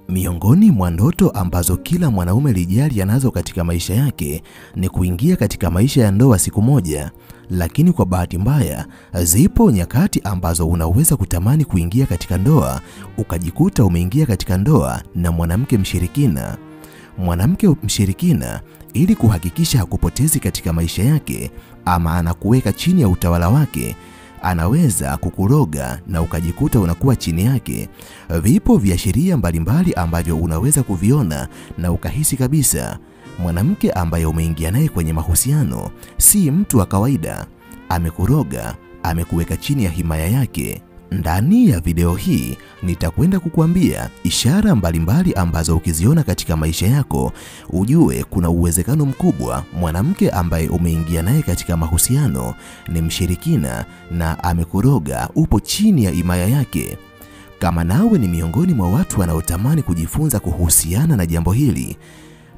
Miongoni mwa ndoto ambazo kila mwanaume lijali anazo katika maisha yake ni kuingia katika maisha ya ndoa siku moja, lakini kwa bahati mbaya zipo nyakati ambazo unaweza kutamani kuingia katika ndoa ukajikuta umeingia katika ndoa na mwanamke mshirikina. Mwanamke mshirikina, ili kuhakikisha hakupotezi katika maisha yake ama anakuweka chini ya utawala wake, anaweza kukuroga na ukajikuta unakuwa chini yake. Vipo viashiria mbalimbali ambavyo unaweza kuviona na ukahisi kabisa mwanamke ambaye umeingia naye kwenye mahusiano si mtu wa kawaida, amekuroga, amekuweka chini ya himaya yake. Ndani ya video hii nitakwenda kukuambia ishara mbalimbali ambazo ukiziona katika maisha yako ujue kuna uwezekano mkubwa mwanamke ambaye umeingia naye katika mahusiano ni mshirikina na amekuroga, upo chini ya himaya yake. Kama nawe ni miongoni mwa watu wanaotamani kujifunza kuhusiana na jambo hili,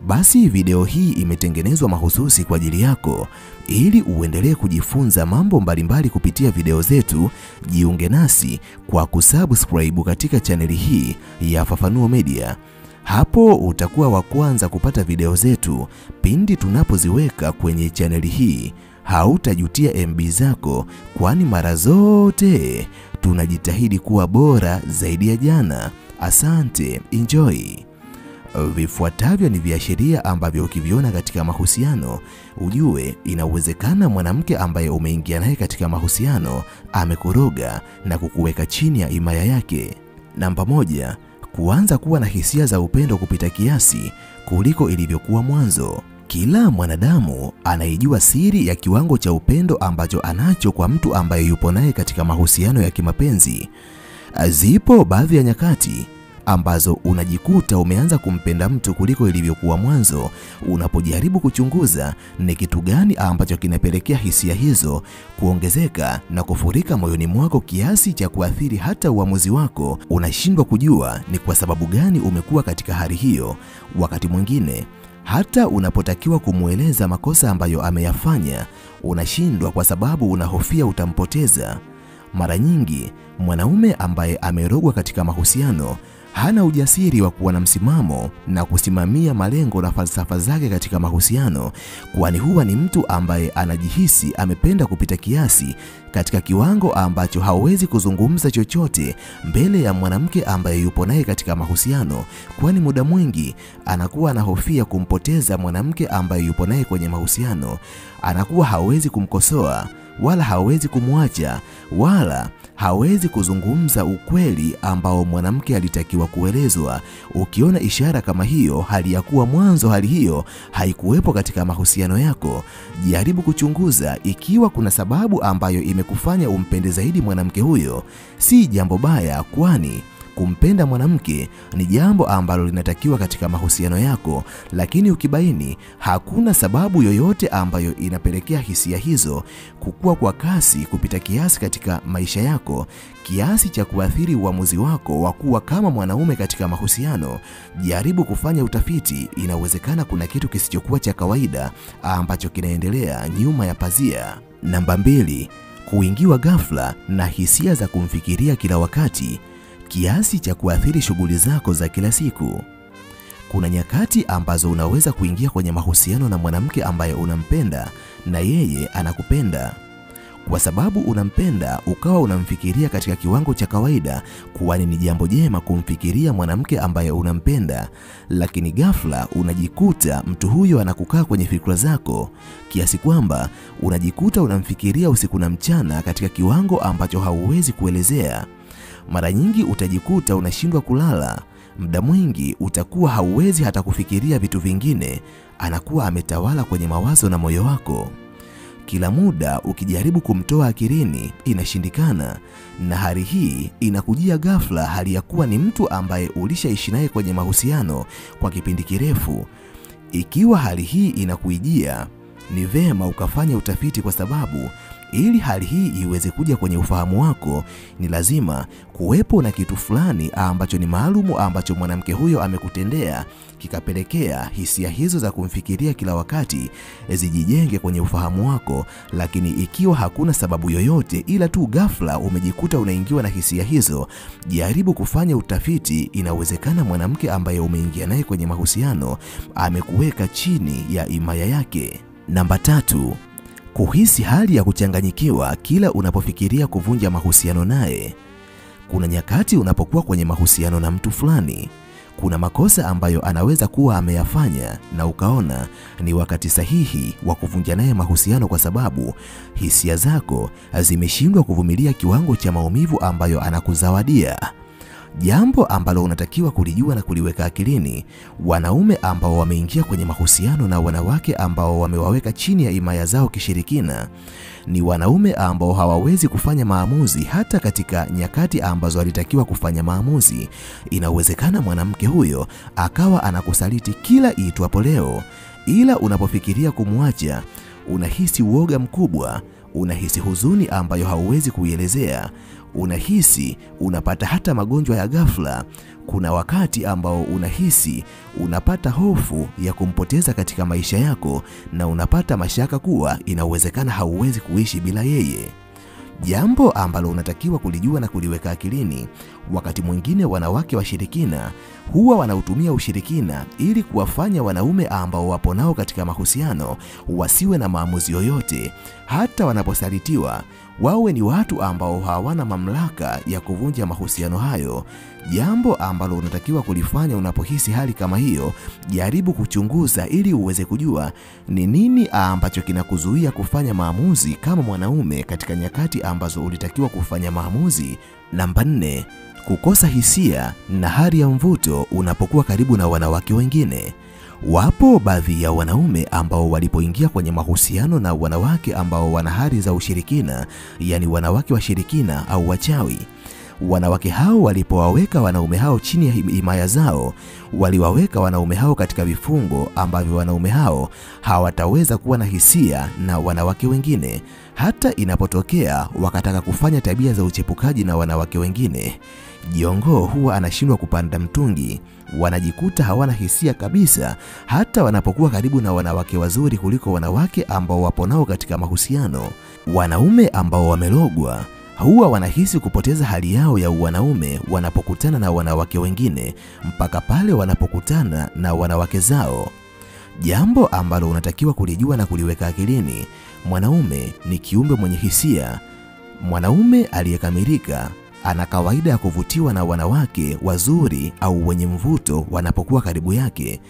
basi video hii imetengenezwa mahususi kwa ajili yako ili uendelee kujifunza mambo mbalimbali kupitia video zetu. Jiunge nasi kwa kusubscribe katika chaneli hii ya Fafanuo Media. Hapo utakuwa wa kwanza kupata video zetu pindi tunapoziweka kwenye chaneli hii. Hautajutia MB zako, kwani mara zote tunajitahidi kuwa bora zaidi ya jana. Asante, enjoy. Vifuatavyo ni viashiria ambavyo ukiviona katika mahusiano ujue inawezekana mwanamke ambaye umeingia naye katika mahusiano amekuroga na kukuweka chini ya himaya yake. Namba 1, kuanza kuwa na hisia za upendo kupita kiasi kuliko ilivyokuwa mwanzo. Kila mwanadamu anaijua siri ya kiwango cha upendo ambacho anacho kwa mtu ambaye yupo naye katika mahusiano ya kimapenzi. Zipo baadhi ya nyakati ambazo unajikuta umeanza kumpenda mtu kuliko ilivyokuwa mwanzo. Unapojaribu kuchunguza ni kitu gani ambacho kinapelekea hisia hizo kuongezeka na kufurika moyoni mwako kiasi cha kuathiri hata uamuzi wako, unashindwa kujua ni kwa sababu gani umekuwa katika hali hiyo. Wakati mwingine hata unapotakiwa kumueleza makosa ambayo ameyafanya, unashindwa kwa sababu unahofia utampoteza. Mara nyingi mwanaume ambaye amerogwa katika mahusiano hana ujasiri wa kuwa na msimamo na kusimamia malengo na falsafa zake katika mahusiano, kwani huwa ni mtu ambaye anajihisi amependa kupita kiasi katika kiwango ambacho hawezi kuzungumza chochote mbele ya mwanamke ambaye yupo naye katika mahusiano, kwani muda mwingi anakuwa anahofia kumpoteza mwanamke ambaye yupo naye kwenye mahusiano. Anakuwa hawezi kumkosoa wala hawezi kumwacha wala hawezi kuzungumza ukweli ambao mwanamke alitakiwa kuelezwa. Ukiona ishara kama hiyo, hali ya kuwa mwanzo hali hiyo haikuwepo katika mahusiano yako, jaribu kuchunguza ikiwa kuna sababu ambayo imekufanya umpende zaidi mwanamke huyo. Si jambo baya, kwani kumpenda mwanamke ni jambo ambalo linatakiwa katika mahusiano yako, lakini ukibaini hakuna sababu yoyote ambayo inapelekea hisia hizo kukua kwa kasi kupita kiasi katika maisha yako, kiasi cha kuathiri uamuzi wako wa kuwa kama mwanaume katika mahusiano, jaribu kufanya utafiti. Inawezekana kuna kitu kisichokuwa cha kawaida ambacho kinaendelea nyuma ya pazia. Namba 2, kuingiwa ghafla na hisia za kumfikiria kila wakati kiasi cha kuathiri shughuli zako za kila siku. Kuna nyakati ambazo unaweza kuingia kwenye mahusiano na mwanamke ambaye unampenda na yeye anakupenda. Kwa sababu unampenda ukawa unamfikiria katika kiwango cha kawaida, kwani ni jambo jema kumfikiria mwanamke ambaye unampenda, lakini ghafla unajikuta mtu huyo anakukaa kwenye fikra zako kiasi kwamba unajikuta unamfikiria usiku na mchana katika kiwango ambacho hauwezi kuelezea. Mara nyingi utajikuta unashindwa kulala, muda mwingi utakuwa hauwezi hata kufikiria vitu vingine, anakuwa ametawala kwenye mawazo na moyo wako. Kila muda ukijaribu kumtoa akilini inashindikana, na hali hii inakujia ghafla hali ya kuwa ni mtu ambaye ulishaishi naye kwenye mahusiano kwa kipindi kirefu. Ikiwa hali hii inakuijia, ni vema ukafanya utafiti, kwa sababu Ili hali hii iweze kuja kwenye ufahamu wako, ni lazima kuwepo na kitu fulani ambacho ni maalumu ambacho mwanamke huyo amekutendea, kikapelekea hisia hizo za kumfikiria kila wakati zijijenge kwenye ufahamu wako. Lakini ikiwa hakuna sababu yoyote, ila tu ghafla umejikuta unaingiwa na hisia hizo, jaribu kufanya utafiti. Inawezekana mwanamke ambaye umeingia naye kwenye mahusiano amekuweka chini ya himaya yake. Namba 3, kuhisi hali ya kuchanganyikiwa kila unapofikiria kuvunja mahusiano naye. Kuna nyakati unapokuwa kwenye mahusiano na mtu fulani, kuna makosa ambayo anaweza kuwa ameyafanya na ukaona ni wakati sahihi wa kuvunja naye mahusiano, kwa sababu hisia zako zimeshindwa kuvumilia kiwango cha maumivu ambayo anakuzawadia. Jambo ambalo unatakiwa kulijua na kuliweka akilini, wanaume ambao wameingia kwenye mahusiano na wanawake ambao wamewaweka chini ya himaya zao kishirikina, ni wanaume ambao hawawezi kufanya maamuzi hata katika nyakati ambazo alitakiwa kufanya maamuzi. Inawezekana mwanamke huyo akawa anakusaliti kila iitwapo leo, ila unapofikiria kumwacha unahisi uoga mkubwa, unahisi huzuni ambayo hauwezi kuielezea, unahisi unapata hata magonjwa ya ghafla. Kuna wakati ambao unahisi unapata hofu ya kumpoteza katika maisha yako, na unapata mashaka kuwa inawezekana hauwezi kuishi bila yeye. Jambo ambalo unatakiwa kulijua na kuliweka akilini, wakati mwingine wanawake washirikina huwa wanautumia ushirikina ili kuwafanya wanaume ambao wapo nao katika mahusiano wasiwe na maamuzi yoyote. Hata wanaposalitiwa, wawe ni watu ambao hawana mamlaka ya kuvunja mahusiano hayo. Jambo ambalo unatakiwa kulifanya unapohisi hali kama hiyo, jaribu kuchunguza ili uweze kujua ni nini ambacho kinakuzuia kufanya maamuzi kama mwanaume katika nyakati ambazo ulitakiwa kufanya maamuzi. Namba 4, kukosa hisia na hali ya mvuto unapokuwa karibu na wanawake wengine. Wapo baadhi ya wanaume ambao walipoingia kwenye mahusiano na wanawake ambao wana hali za ushirikina, yani wanawake washirikina au wachawi, wanawake hao walipowaweka wanaume hao chini ya himaya zao, waliwaweka wanaume hao katika vifungo ambavyo wanaume hao hawataweza kuwa na hisia na wanawake wengine. Hata inapotokea wakataka kufanya tabia za uchepukaji na wanawake wengine, jongoo huwa anashindwa kupanda mtungi, wanajikuta hawana hisia kabisa hata wanapokuwa karibu na wanawake wazuri kuliko wanawake ambao wapo nao katika mahusiano. Wanaume ambao wamelogwa huwa wanahisi kupoteza hali yao ya wanaume wanapokutana na wanawake wengine mpaka pale wanapokutana na wanawake zao. Jambo ambalo unatakiwa kulijua na kuliweka akilini, mwanaume ni kiumbe mwenye hisia. Mwanaume aliyekamilika ana kawaida ya kuvutiwa na wanawake wazuri au wenye mvuto wanapokuwa karibu yake.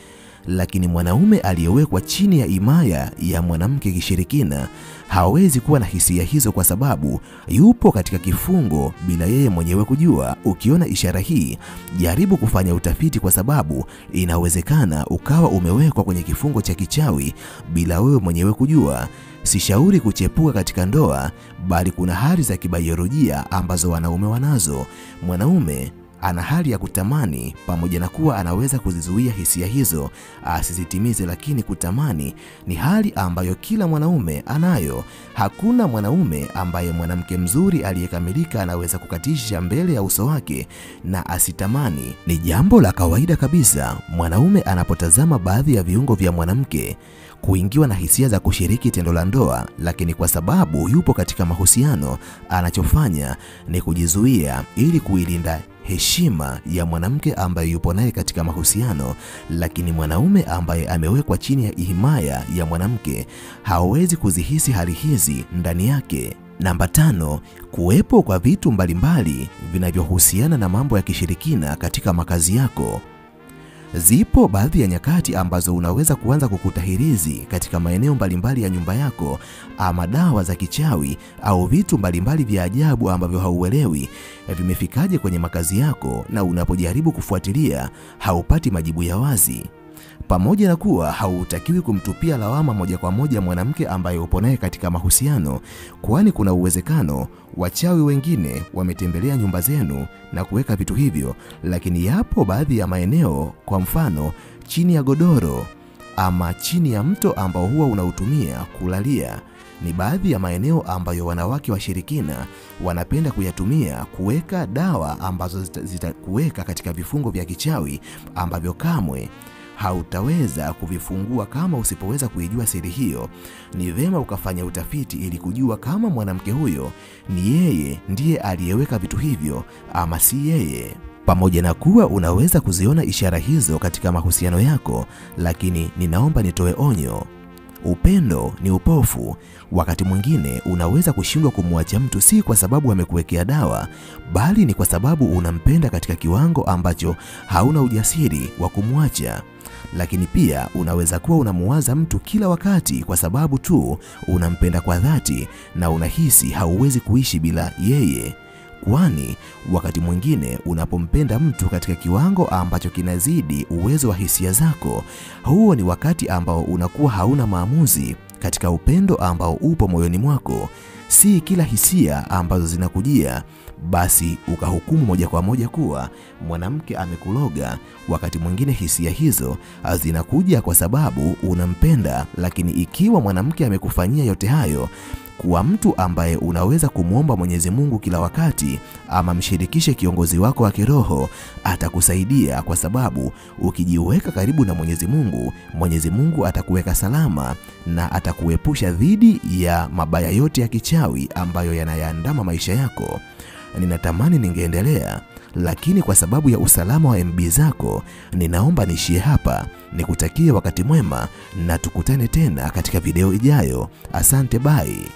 Lakini mwanaume aliyewekwa chini ya himaya ya mwanamke kishirikina hawezi kuwa na hisia hizo, kwa sababu yupo katika kifungo bila yeye mwenyewe kujua. Ukiona ishara hii, jaribu kufanya utafiti, kwa sababu inawezekana ukawa umewekwa kwenye kifungo cha kichawi bila wewe mwenyewe kujua. Sishauri kuchepuka katika ndoa, bali kuna hali za kibiolojia ambazo wanaume wanazo. Mwanaume ana hali ya kutamani, pamoja na kuwa anaweza kuzizuia hisia hizo asizitimize, lakini kutamani ni hali ambayo kila mwanaume anayo. Hakuna mwanaume ambaye mwanamke mzuri aliyekamilika anaweza kukatisha mbele ya uso wake na asitamani. Ni jambo la kawaida kabisa mwanaume anapotazama baadhi ya viungo vya mwanamke kuingiwa na hisia za kushiriki tendo la ndoa, lakini kwa sababu yupo katika mahusiano, anachofanya ni kujizuia ili kuilinda heshima ya mwanamke ambaye yupo naye katika mahusiano. Lakini mwanaume ambaye amewekwa chini ya himaya ya mwanamke hawezi kuzihisi hali hizi ndani yake. Namba 5, kuwepo kwa vitu mbalimbali vinavyohusiana na mambo ya kishirikina katika makazi yako. Zipo baadhi ya nyakati ambazo unaweza kuanza kukuta hirizi katika maeneo mbalimbali ya nyumba yako, ama dawa za kichawi au vitu mbalimbali vya ajabu ambavyo hauelewi vimefikaje kwenye makazi yako, na unapojaribu kufuatilia haupati majibu ya wazi. Pamoja na kuwa hautakiwi kumtupia lawama moja kwa moja mwanamke ambaye upo naye katika mahusiano, kwani kuna uwezekano wachawi wengine wametembelea nyumba zenu na kuweka vitu hivyo. Lakini yapo baadhi ya maeneo, kwa mfano chini ya godoro ama chini ya mto ambao huwa unautumia kulalia, ni baadhi ya maeneo ambayo wanawake washirikina wanapenda kuyatumia kuweka dawa ambazo zitakuweka katika vifungo vya kichawi ambavyo kamwe hautaweza kuvifungua kama usipoweza kuijua siri hiyo. Ni vema ukafanya utafiti ili kujua kama mwanamke huyo ni yeye ndiye aliyeweka vitu hivyo ama si yeye. Pamoja na kuwa unaweza kuziona ishara hizo katika mahusiano yako, lakini ninaomba nitoe onyo. Upendo ni upofu. Wakati mwingine unaweza kushindwa kumwacha mtu si kwa sababu amekuwekea dawa, bali ni kwa sababu unampenda katika kiwango ambacho hauna ujasiri wa kumwacha. Lakini pia unaweza kuwa unamuwaza mtu kila wakati kwa sababu tu unampenda kwa dhati na unahisi hauwezi kuishi bila yeye. Kwani wakati mwingine unapompenda mtu katika kiwango ambacho kinazidi uwezo wa hisia zako, huo ni wakati ambao unakuwa hauna maamuzi katika upendo ambao upo moyoni mwako. Si kila hisia ambazo zinakujia basi ukahukumu moja kwa moja kuwa mwanamke amekuloga. Wakati mwingine hisia hizo zinakuja kwa sababu unampenda, lakini ikiwa mwanamke amekufanyia yote hayo, kuwa mtu ambaye unaweza kumwomba Mwenyezi Mungu kila wakati ama mshirikishe kiongozi wako wa kiroho, atakusaidia kwa sababu ukijiweka karibu na Mwenyezi Mungu atakuweka salama na atakuepusha dhidi ya mabaya yote ya kichawi ambayo yanayaandama maisha yako. Ninatamani ningeendelea, lakini kwa sababu ya usalama wa MB zako ninaomba niishie hapa. Nikutakie wakati mwema na tukutane tena katika video ijayo. Asante, bye.